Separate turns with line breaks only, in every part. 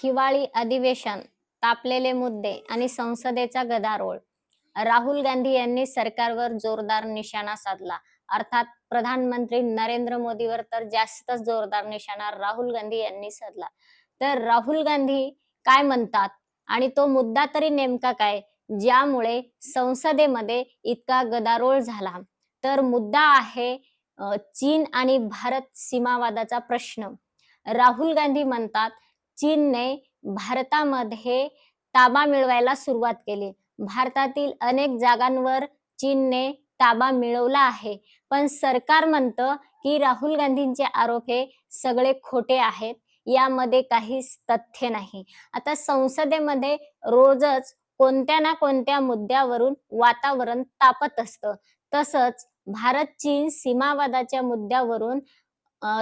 हिवाळी अधिवेशन, तापलेले मुद्दे आणि संसदेचा गदारोळ. राहुल गांधी यांनी सरकारवर जोरदार निशाणा साधला. अर्थात प्रधानमंत्री नरेंद्र मोदीवर तर जास्तच जोरदार निशाणा राहुल गांधी यांनी साधला. तर राहुल गांधी काय म्हणतात आणि तो मुद्दा तरी नेमका काय, ज्यामुळे संसदेमध्ये इतका गदारोळ झाला? तर मुद्दा आहे चीन आणि भारत सीमावादाचा प्रश्न. राहुल गांधी म्हणतात, चीनने भारतामध्ये ताबा मिळवायला सुरुवात केली. भारतातील अनेक जागांवर चीनने ताबा मिळवला आहे. पण सरकार म्हणतं की राहुल गांधींचे आरोप हे सगळे खोटे आहेत. यामध्ये काहीच तथ्य नाही. आता संसदेमध्ये रोजच कोणत्या ना कोणत्या मुद्द्यावरून वातावरण तापत असतं. तसंच भारत चीन सीमावादाच्या मुद्द्यावरून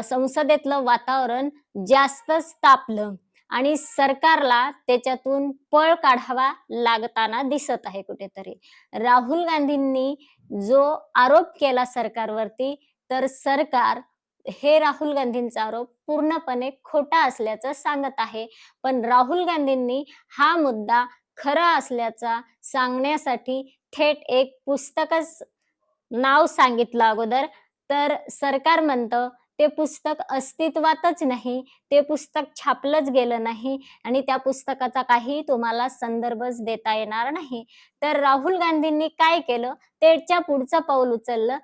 संसदेतलं वातावरण जास्तच तापलं आणि सरकारला त्याच्यातून पळ काढावा लागताना दिसत आहे कुठेतरी. राहुल गांधींनी जो आरोप केला सरकारवरती, तर सरकार हे राहुल गांधींचा आरोप पूर्णपणे खोटा असल्याचं सांगत आहे. पण राहुल गांधींनी हा मुद्दा खरा असल्याचा सांगण्यासाठी थेट एक पुस्तकच नाव सांगितलं अगोदर. तर सरकार म्हणतं ते पुस्तक अस्तित्वातच नाही, ते पुस्तक छापलंच गेलं नाही आणि त्या पुस्तकाचा काही तुम्हाला संदर्भच देता येणार नाही. तर राहुल गांधींनी काय केलं, त्याच्या पुढचं पाऊल उचललं.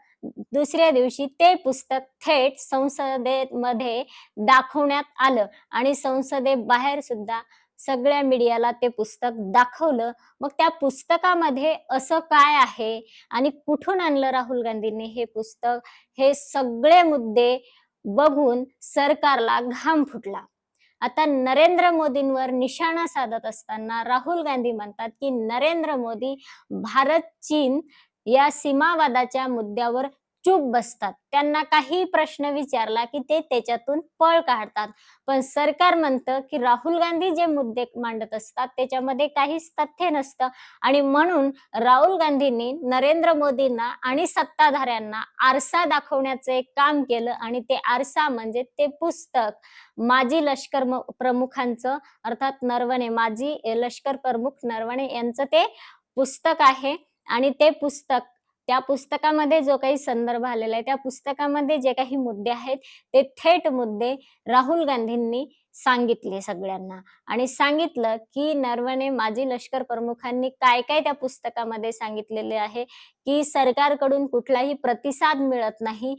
दुसऱ्या दिवशी ते पुस्तक थेट संसदेमध्ये दाखवण्यात आलं आणि संसदेबाहेर सुद्धा सगळ्या मीडियाला ते पुस्तक दाखवलं. मग त्या पुस्तकामध्ये असं काय आहे आणि कुठून आणलं राहुल गांधींनी हे पुस्तक, हे सगळे मुद्दे बघून सरकारला घाम फुटला. आता नरेंद्र मोदींवर निशाणा साधत असताना राहुल गांधी म्हणतात की नरेंद्र मोदी भारत चीन या सीमावादाच्या मुद्द्यावर चूप बसतात. त्यांना काही प्रश्न विचारला की ते त्याच्यातून पळ काढतात. पण सरकार म्हणतं की राहुल गांधी जे मुद्दे मांडत असतात त्याच्यामध्ये काहीच तथ्य नसतं आणि म्हणून राहुल गांधींनी नरेंद्र मोदींना आणि सत्ताधाऱ्यांना आरसा दाखवण्याचं एक काम केलं आणि ते आरसा म्हणजे ते पुस्तक माजी लष्कर प्रमुखांचं, अर्थात नरवणे, माजी लष्कर प्रमुख नरवणे यांचं ते पुस्तक आहे. आणि ते पुस्तक, त्या पुस्तकामध्ये जो काही संदर्भ आलेला आहे, त्या पुस्तकामध्ये जे काही मुद्दे आहेत ते थेट मुद्दे राहुल गांधींनी सांगितले सगळ्यांना आणि सांगितलं की नरवणे माजी लष्कर प्रमुखांनी काय काय त्या पुस्तकामध्ये सांगितलेले आहे की सरकारकडून कुठलाही प्रतिसाद मिळत नाही.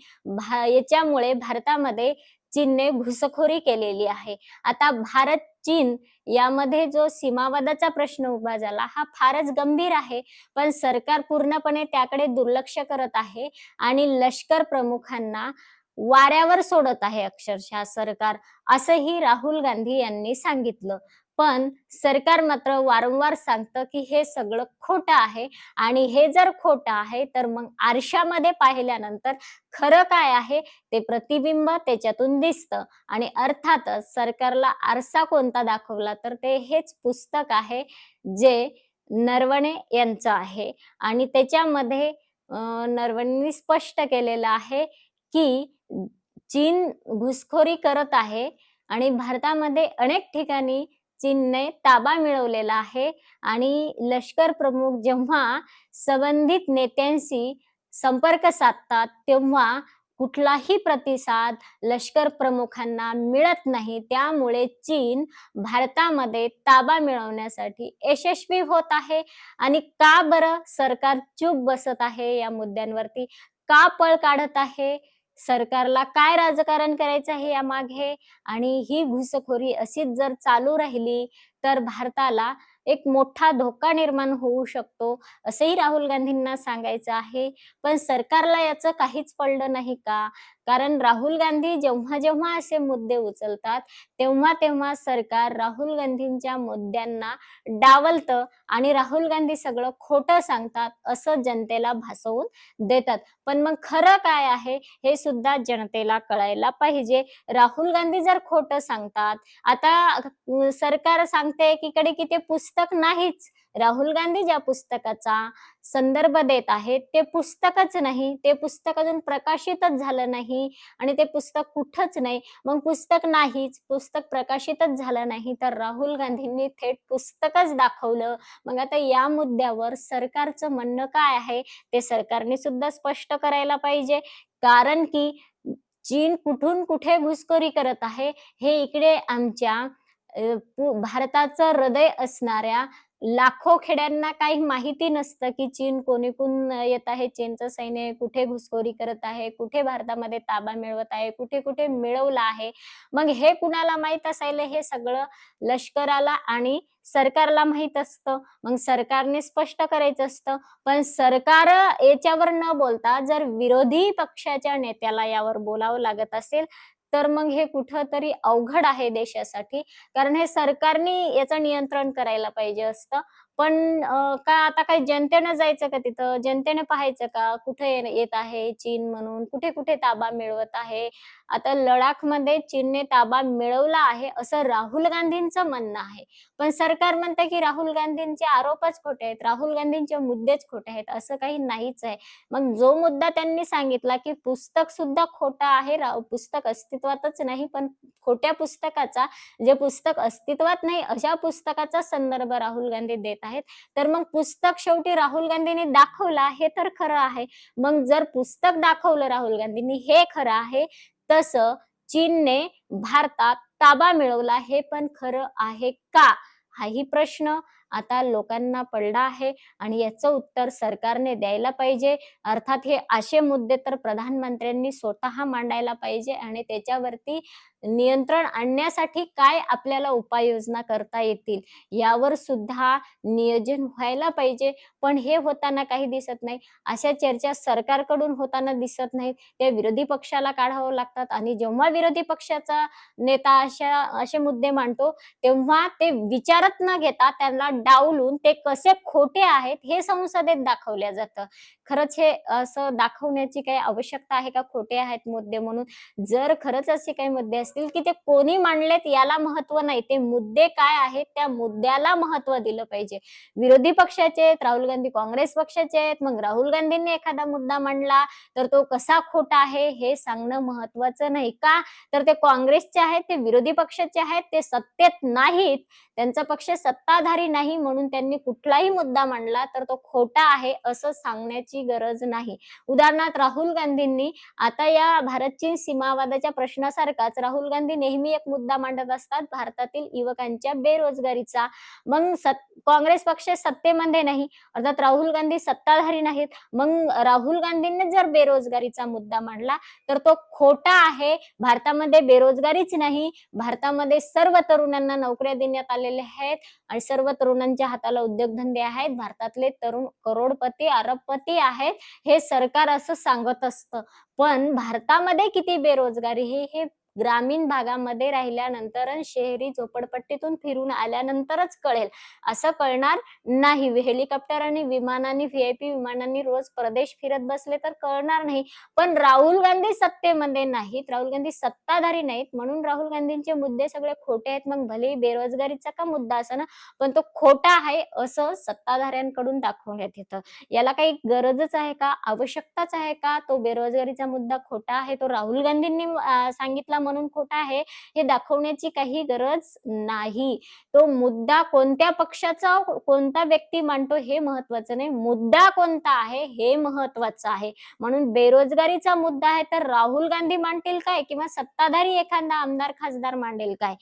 याच्यामुळे भारतामध्ये चीनने घुसखोरी केलेली आहे. आता भारत चीन यामध्ये जो सीमावादाचा प्रश्न उभा झाला हा फारच गंभीर आहे. पण सरकार पूर्णपणे त्याकडे दुर्लक्ष करत आहे आणि लष्कर प्रमुखांना वाऱ्यावर सोडत आहे अक्षरशः सरकार, असंही राहुल गांधी यांनी सांगितलं. पण सरकार मात्र वारंवार सांगतं की हे सगळं खोटं आहे आणि हे जर खोटं आहे तर मग आरशामध्ये पाहिल्यानंतर खरं काय आहे ते प्रतिबिंब त्याच्यातून दिसतं आणि अर्थातच सरकारला आरसा कोणता दाखवला तर ते हेच पुस्तक आहे जे नरवणे यांचं आहे आणि त्याच्यामध्ये नरवणेंनी स्पष्ट केलेलं आहे की चीन घुसखोरी करत आहे आणि भारतामध्ये अनेक ठिकाणी चीनने ताबा मिळवलेला आहे आणि लष्कर प्रमुख जेव्हा संबंधित नेत्यांशी संपर्क साधतात तेव्हा कुठलाही प्रतिसाद लष्कर प्रमुखांना मिळत नाही. त्यामुळे चीन भारतामध्ये ताबा मिळवण्यासाठी यशस्वी होत आहे. आणि का बरं सरकार चूप बसत आहे या मुद्द्यांवरती, का पळ काढत आहे, सरकारला काय राजकारण करायचं आहे यामागे आणि ही घुसखोरी अशीच जर चालू राहिली तर भारताला एक मोठा धोका निर्माण होऊ शकतो, असंही राहुल गांधींना सांगायचं आहे. पण सरकारला याचं काहीच पडलं नाही का? कारण राहुल गांधी जेव्हा जेव्हा असे मुद्दे उचलतात तेव्हा तेव्हा सरकार राहुल गांधींच्या मुद्द्यांना डावलतं आणि राहुल गांधी सगळं खोटं सांगतात असं जनतेला भासवून देतात. पण मग खरं काय आहे हे सुद्धा जनतेला कळायला पाहिजे. राहुल गांधी जर खोटं सांगतात, आता सरकार सांगते एकीकडे की ते पुस्तक नाहीच. राहुल गांधी ज्या पुस्तकाचा संदर्भ देत आहेत ते पुस्तकच नाही, ते पुस्तक अजून प्रकाशितच झालं नाही आणि ते पुस्तक कुठंच नाही. मग पुस्तक नाहीच, पुस्तक प्रकाशितच झालं नाही, तर राहुल गांधींनी थेट पुस्तकच दाखवलं. मग आता या मुद्द्यावर सरकारचं म्हणणं काय आहे, ते सरकारने सुद्धा स्पष्ट करायला पाहिजे. कारण की चीन कुठून कुठे घुसखोरी करत आहे, हे इकडे आमच्या भारताचं हृदय असणाऱ्या लाखो खेड्यांना काही माहिती नसतं, की चीन कोणीकडून येत आहे, चीनचं सैन्य कुठे घुसखोरी करत आहे, कुठे भारतामध्ये ताबा मिळवत आहे, कुठे-कुठे मिळवला आहे. मग हे कुणाला माहीत असायला हे सगळं लष्कराला आणि सरकारला माहीत असतं. मग सरकारने स्पष्ट करायचं असतं. पण सरकार याच्यावर न बोलता जर विरोधी पक्षाच्या नेत्याला यावर बोलावं लागत असेल, तर मग हे कुठेतरी अवघड आहे देशासाठी. कारण हे सरकारने याचं नियंत्रण करायला पाहिजे असतं. पण का आता काही जनतेनं जायचं का तिथं? जनतेने पाहायचं का? कुठे येत आहे चीन म्हणून? कुठे-कुठे ताबा मिळवत आहे? आता लडाखमध्ये चीनने ताबा मिळवला आहे, असं राहुल गांधींचं म्हणणं आहे. पण सरकार म्हणतं की राहुल गांधींचे आरोपच खोटे आहेत, राहुल गांधींचे मुद्देच खोटे आहेत, असं काही नाहीच आहे. मग जो मुद्दा त्यांनी सांगितला की पुस्तक सुद्धा खोटं आहे, पुस्तक अस्तित्वातच नाही, पण खोट्या पुस्तकाचा जे पुस्तक अस्तित्वात नाही अशा पुस्तकाचा संदर्भ राहुल गांधी देत आहेत. तर मग पुस्तक शेवटी राहुल गांधींनी दाखवला हे तर खरं आहे. मग जर पुस्तक दाखवलं राहुल गांधींनी हे खरं आहे, तसं चीनने भारतात ताबा मिळवला हे पण खरं आहे का? हाही प्रश्न आता लोकांना पडला आहे आणि याचं उत्तर सरकारने द्यायला पाहिजे. अर्थात हे असे मुद्दे तर प्रधानमंत्र्यांनी स्वतः मांडायला पाहिजे आणि त्याच्यावरती नियंत्रण आणण्यासाठी काय आपल्याला उपाययोजना करता येतील, यावर सुद्धा नियोजन व्हायला पाहिजे. पण हे होताना काही दिसत नाही. अशा चर्चा सरकारकडून होताना दिसत नाहीत. त्या विरोधी पक्षाला काढावं लागतात आणि जेव्हा विरोधी पक्षाचा नेता असे मुद्दे मांडतो, तेव्हा ते विचारात न घेता त्यांना डावलून ते कसे खोटे आहेत हे संसदेत दाखवलं जातं. खरंच हे असं दाखवण्याची काही आवश्यकता आहे का खोटे आहेत मुद्दे म्हणून? जर खरंच असे काही मुद्दे असतील, की ते कोणी मांडलेत याला महत्त्व नाही. ते मुद्दे काय आहेत त्या मुद्द्याला महत्त्व दिलं पाहिजे. विरोधी पक्षाचे आहेत, राहुल गांधी काँग्रेस पक्षाचे आहेत. मग राहुल गांधींनी एखादा मुद्दा मांडला, तर तो कसा खोटा आहे हे सांगणं महत्त्वाचं नाही. का? तर ते काँग्रेसचे आहेत, ते विरोधी पक्षाचे आहेत, ते सत्तेत नाहीत. त्यांचा पक्ष सत्ताधारी नाही म्हणून त्यांनी कुठलाही मुद्दा मांडला तर तो खोटा आहे असं सांगण्याची गरज नाही. उदाहरणार्थ राहुल गांधींनी आता या भारत-चीन सीमावादाच्या प्रश्नासारखाच राहुल गांधी नेहमी एक मुद्दा मांडत असतात भारतातील युवकांच्या बेरोजगारीचा. मग काँग्रेस पक्ष सत्तेमध्ये नाही, अर्थात राहुल गांधी सत्ताधारी नाहीत. मग राहुल गांधींनी जर बेरोजगारीचा मुद्दा मांडला तर तो खोटा आहे. भारतामध्ये बेरोजगारीच नाही, भारतामध्ये सर्व तरुणांना नोकऱ्या देण्यात आलेल्या आहेत आणि सर्व तरुणांच्या हाताला उद्योगधंदे आहेत. भारतातले तरुण करोडपती, अरबपती आहेत, हे सरकार असं सांगत असतं. पण भारतामध्ये किती बेरोजगारी हे ग्रामीण भागामध्ये राहिल्यानंतर आणि शहरी झोपडपट्टीतून फिरून आल्यानंतरच कळेल. असं कळणार नाही. हेलिकॉप्टर आणि विमानांनी, व्ही-आय-पी विमानांनी रोज परदेश फिरत बसले तर कळणार नाही. पण राहुल गांधी सत्तेमध्ये नाहीत, राहुल गांधी सत्ताधारी नाहीत, म्हणून राहुल गांधींचे मुद्दे सगळे खोटे आहेत. मग भलेही बेरोजगारीचा का मुद्दा असेना, पण तो खोटा आहे असं सत्ताधाऱ्यांकडून दाखवण्यात येतं. याला काही गरजच आहे का? आवश्यकताच आहे का? तो बेरोजगारीचा मुद्दा खोटा आहे, तो राहुल गांधींनी सांगितला म्हणून खोटा आहे, हे दाखवण्याची काही गरज नाही. तो मुद्दा कोणत्या पक्षाचा, कोणता व्यक्ती मांडतो हे महत्वाचं नाही. मुद्दा कोणता आहे हे महत्वाचं आहे. म्हणून बेरोजगारीचा मुद्दा आहे तर राहुल गांधी मांडतील काय किंवा सत्ताधारी एखादा आमदार, खासदार मांडेल काय?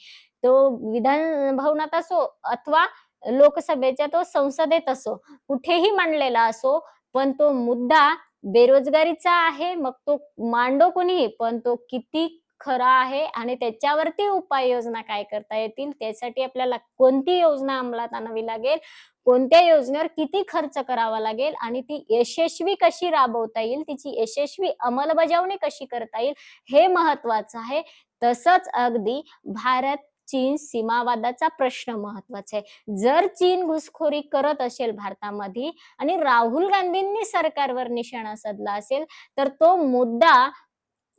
तो विधान भवनात असो अथवा लोकसभेच्या तो संसदेत असो, कुठेही मांडलेला असो, पण तो मुद्दा बेरोजगारीचा आहे. मग तो मांडो कोणीही, पण तो किती खरा आहे आणि त्याच्यावरती उपाययोजना काय करता येतील, त्यासाठी आपल्याला कोणती योजना अंमलात आणावी लागेल, कोणत्या योजनेवर किती खर्च करावा लागेल आणि ती यशस्वी कशी राबवता येईल, तिची यशस्वी अंमलबजावणी कशी करता येईल, हे महत्वाचं आहे. तसंच अगदी भारत-चीन सीमावादाचा प्रश्न महत्वाचा आहे. जर चीन घुसखोरी करत असेल भारतामध्ये आणि राहुल गांधींनी सरकारवर निशाणा साधला असेल, तर तो मुद्दा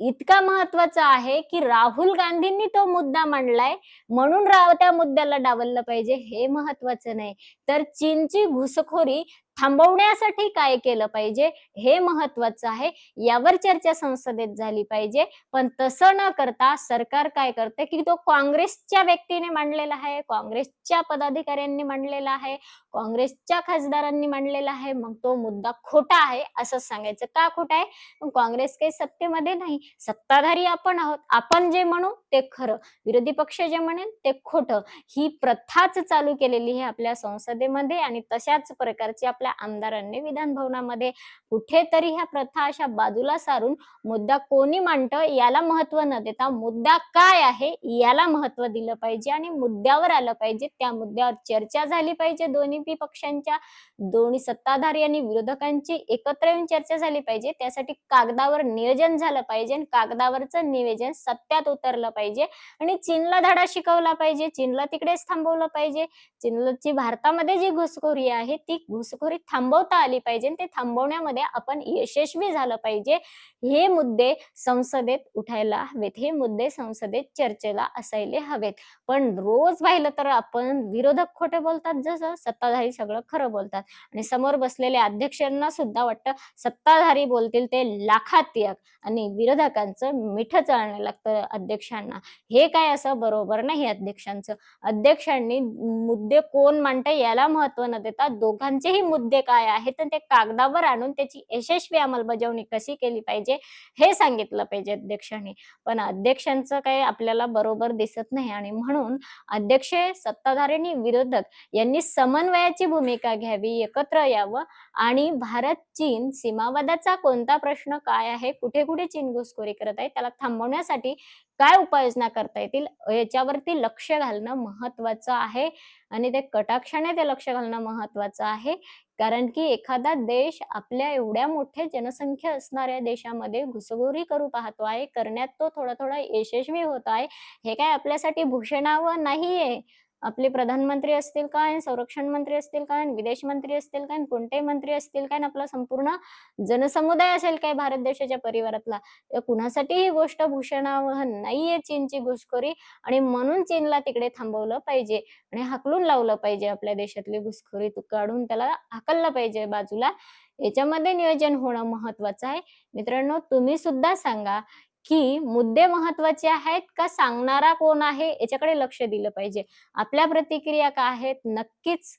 इतका महत्वाचा आहे, की राहुल गांधींनी तो मुद्दा मांडलाय म्हणून त्या मुद्द्याला डावललं पाहिजे हे महत्वाचं नाही. तर चीनची घुसखोरी थांबवण्यासाठी काय केलं पाहिजे हे महत्वाचं आहे. यावर चर्चा संसदेत झाली पाहिजे. पण तसं न करता सरकार काय करते, की तो काँग्रेसच्या व्यक्तीने मांडलेला आहे, काँग्रेसच्या पदाधिकाऱ्यांनी मांडलेला आहे, काँग्रेसच्या खासदारांनी मांडलेला आहे. मग तो मुद्दा खोटा आहे असंच सांगायचं. का खोटा आहे? काँग्रेस काही सत्तेमध्ये नाही. सत्ताधारी आपण आहोत. आपण जे म्हणू ते खरं. विरोधी पक्ष जे म्हणेल ते खोटं. ही प्रथाच चालू केलेली आहे आपल्या संसदेमध्ये आणि तशाच प्रकारची आपल्या आमदारांनी विधान भवनामध्ये कुठेतरी ह्या प्रथा अशा बाजूला सारून मुद्दा कोणी मांडतं याला महत्व न देता मुद्दा काय आहे याला महत्व दिलं पाहिजे आणि मुद्द्यावर आलं पाहिजे. त्या मुद्द्यावर चर्चा झाली पाहिजे दोन्ही पक्षांच्या, दोन्ही सत्ताधारी आणि विरोधकांची एकत्र येऊन चर्चा झाली पाहिजे. त्यासाठी कागदावर नियोजन झालं पाहिजे आणि कागदावरचं नियोजन सत्यात उतरलं पाहिजे आणि चीनला धडा शिकवला पाहिजे. चीनला तिकडेच थांबवलं पाहिजे. चीनची भारतामध्ये जी घुसखोरी आहे ती घुसखोरी थांबवता आली पाहिजे आणि ते थांबवण्यामध्ये आपण यशस्वी झालं पाहिजे. हे मुद्दे संसदेत उठायला हवेत. हे मुद्दे संसदेत चर्चेला असायला हवेत. पण रोज पाहिलं तर आपण विरोधक खोटे बोलतात जसं सत्ताधारी सगळं खरं बोलतात आणि समोर बसलेल्या अध्यक्षांना सुद्धा वाटतं सत्ताधारी बोलतील ते लाखात एक आणि विरोधकांचं मिठं चालणं लागतं अध्यक्षांना. हे काय असं बरोबर नाही अध्यक्षांचं. अध्यक्षांनी मुद्दे कोण मांडतंय याला महत्व न देता दोघांचेही मुद्दे काय आहेत आणि ते कागदावर आणून त्याची यशस्वी अंमलबजावणी कशी केली पाहिजे हे सांगितलं पाहिजे अध्यक्षांनी. पण अध्यक्षांचं काही आपल्याला बरोबर दिसत नाही आणि म्हणून अध्यक्ष, सत्ताधारी आणि विरोधक यांनी समन्वयाची भूमिका घ्यावी, एकत्र यावं आणि भारत-चीन सीमावादाचा कोणता प्रश्न काय आहे, कुठे-कुठे चीन घुसखोरी करत आहे, त्याला थांबवण्यासाठी काय उपाययोजना करता येतील याच्यावरती लक्ष घालणं महत्वाचं आहे आणि ते कटाक्षाने ते लक्ष घालणं महत्वाचं आहे. कारण की एखादा देश आपल्या एवढ्या मोठ्या जनसंख्या असणाऱ्या देशामध्ये घुसखोरी करू पाहतो आहे, करण्यात तो थोडा-थोडा यशस्वी होत आहे. हे काय आपल्यासाठी भूषणावं नाहीये. आपले प्रधानमंत्री असतील काय, संरक्षण मंत्री असतील काय, विदेश मंत्री असतील काय, कोणतेही मंत्री असतील काय, आपला संपूर्ण जनसमुदाय असेल काय भारत देशाच्या परिवारातला, कुणासाठी ही गोष्ट भूषणावह नाहीये चीनची घुसखोरी आणि म्हणून चीनला तिकडे थांबवलं पाहिजे आणि हाकलून लावलं पाहिजे. आपल्या देशातली घुसखोरी काढून त्याला हाकललं पाहिजे बाजूला. याच्यामध्ये नियोजन होणं महत्वाचं आहे. मित्रांनो, तुम्ही सुद्धा सांगा की मुद्दे महत्वाचे आहेत का सांगणारा कोण आहे याच्याकडे लक्ष दिलं पाहिजे. आपल्या प्रतिक्रिया काय आहेत? नक्कीच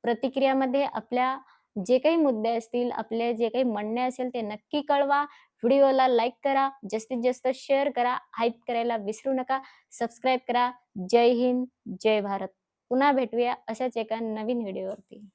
प्रतिक्रियामध्ये आपल्या जे काही मुद्दे असतील, आपले जे काही म्हणणे असेल ते नक्की कळवा. व्हिडिओला लाईक करा, जास्तीत जास्त शेअर करा, हाईप करायला विसरू नका, सबस्क्राईब करा. जय हिंद, जय भारत. पुन्हा भेटूया अशाच एका नवीन व्हिडिओवरती.